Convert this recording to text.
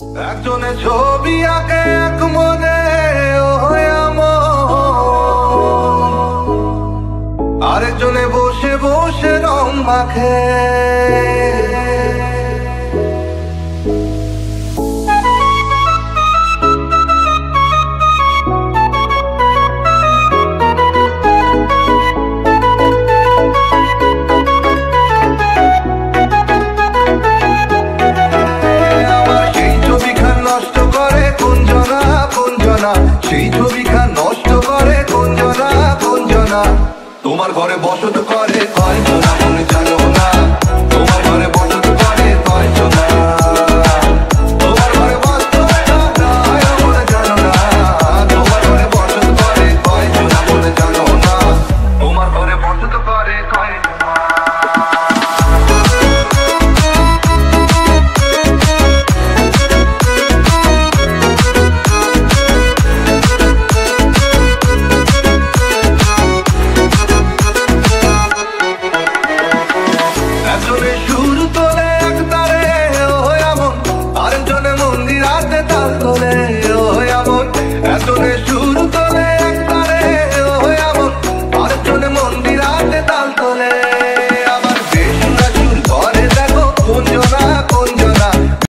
একজনে ছবি আঁকে এক মনে আরেকজনে বসে বসে রং মাখে। সেই ছবিখান নষ্ট করে কোন জনা। তোমার ঘরে বসত করে